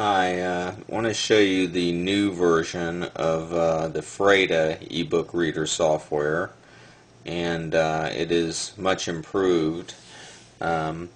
Hi, I want to show you the new version of the Freda ebook reader software, and it is much improved from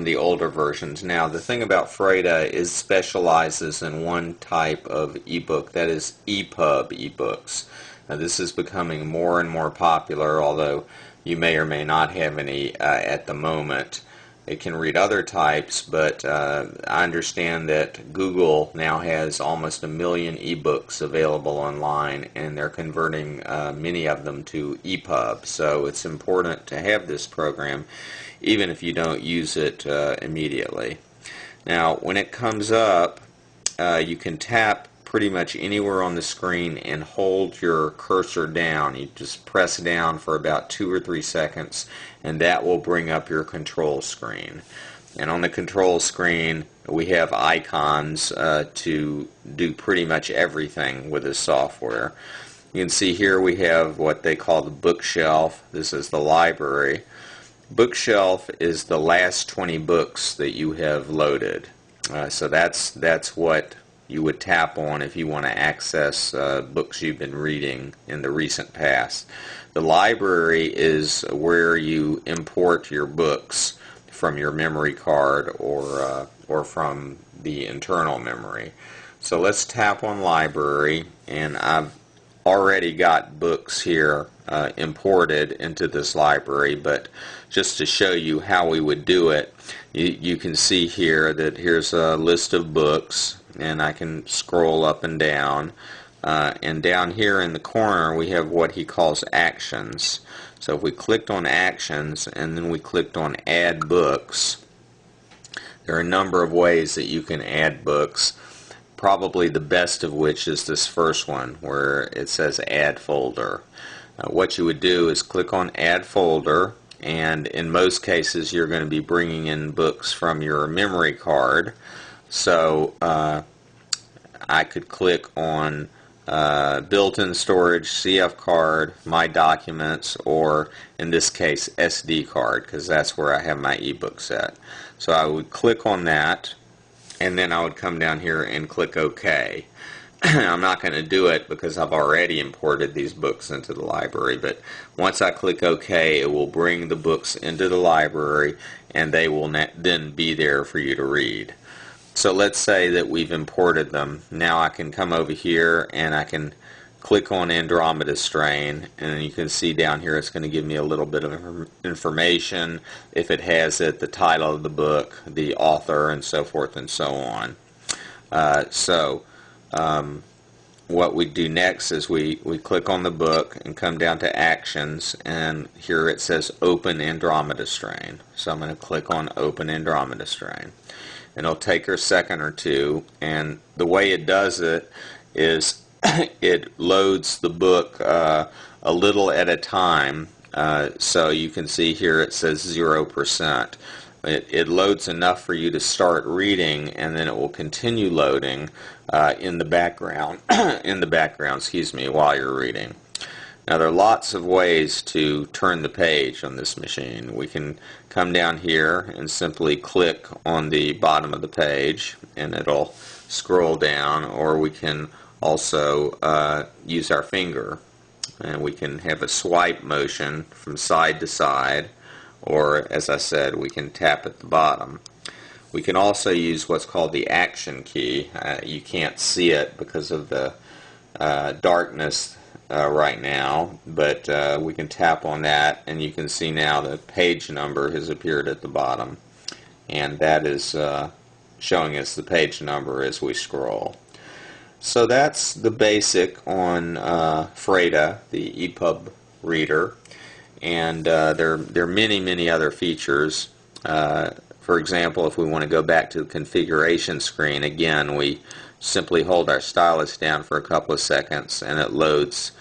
the older versions. Now, the thing about Freda is specializes in one type of ebook, that is EPUB ebooks. Now, this is becoming more and more popular, although you may or may not have any at the moment. It can read other types, but I understand that Google now has almost 1 million ebooks available online, and they're converting many of them to EPUB. So it's important to have this program, even if you don't use it immediately. Now, when it comes up, you can tap pretty much anywhere on the screen and hold your cursor down. You just press down for about 2 or 3 seconds, and that will bring up your control screen. And on the control screen, we have icons to do pretty much everything with this software. You can see here we have what they call the bookshelf. This is the library. Bookshelf is the last 20 books that you have loaded. So that's what you would tap on if you want to access books you've been reading in the recent past. The library is where you import your books from your memory card or from the internal memory. So let's tap on library, and I've already got books here imported into this library, but just to show you how we would do it, you can see here that here's a list of books, and I can scroll up and down. And down here in the corner we have what he calls actions. So if we clicked on actions and then we clicked on add books, there are a number of ways that you can add books. Probably the best of which is this first one where it says add folder. What you would do is click on add folder, and in most cases you're going to be bringing in books from your memory card. So I could click on built-in storage, CF card, my documents, or in this case SD card, because that's where I have my ebook set. So I would click on that, and then I would come down here and click OK. I'm not going to do it because I've already imported these books into the library, but once I click OK, it will bring the books into the library, and they will then be there for you to read. So let's say that we've imported them. Now I can come over here and I can click on Andromeda Strain, and you can see down here it's going to give me a little bit of information, if it has it, the title of the book, the author, and so forth and so on. What we do next is we click on the book and come down to actions, and here it says Open Andromeda Strain. So I'm going to click on Open Andromeda Strain. And it'll take her a second or two, and the way it does it is it loads the book a little at a time. So you can see here it says 0%. It loads enough for you to start reading, and then it will continue loading in the background while you're reading. Now there are lots of ways to turn the page on this machine. We can come down here and simply click on the bottom of the page and it'll scroll down, or we can also use our finger, and we can have a swipe motion from side to side, or as I said, we can tap at the bottom. We can also use what's called the action key. You can't see it because of the darkness right now, but we can tap on that, and you can see now the page number has appeared at the bottom, and that is showing us the page number as we scroll. So that's the basic on Freda, the EPUB reader, and there are many other features. For example, if we want to go back to the configuration screen, again we simply hold our stylus down for a couple of seconds and it loads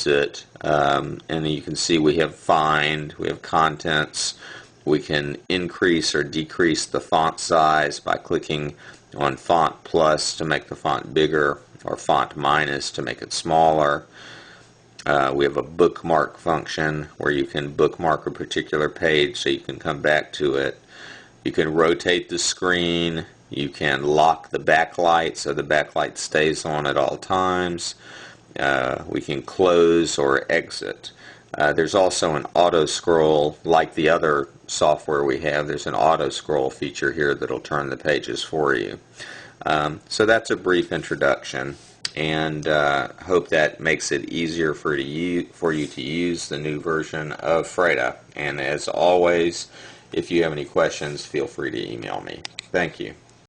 it, and you can see we have find, we have contents, we can increase or decrease the font size by clicking on font plus to make the font bigger, or font minus to make it smaller. We have a bookmark function where you can bookmark a particular page so you can come back to it. You can rotate the screen, You can lock the backlight so the backlight stays on at all times. We can close or exit. There's also an auto scroll, like the other software we have. There's an auto scroll feature here that'll turn the pages for you. So that's a brief introduction, and hope that makes it easier for you to use the new version of Freda. And as always, if you have any questions, feel free to email me. Thank you.